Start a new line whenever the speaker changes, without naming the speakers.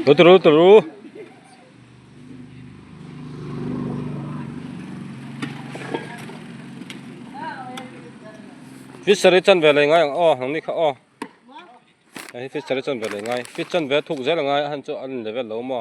Betul. Fish sari chân về lại ngay thằng này khó đấy fish sari chân về lại ngay fish chân về thuộc dễ là ngay ăn chỗ ăn để về lâu mà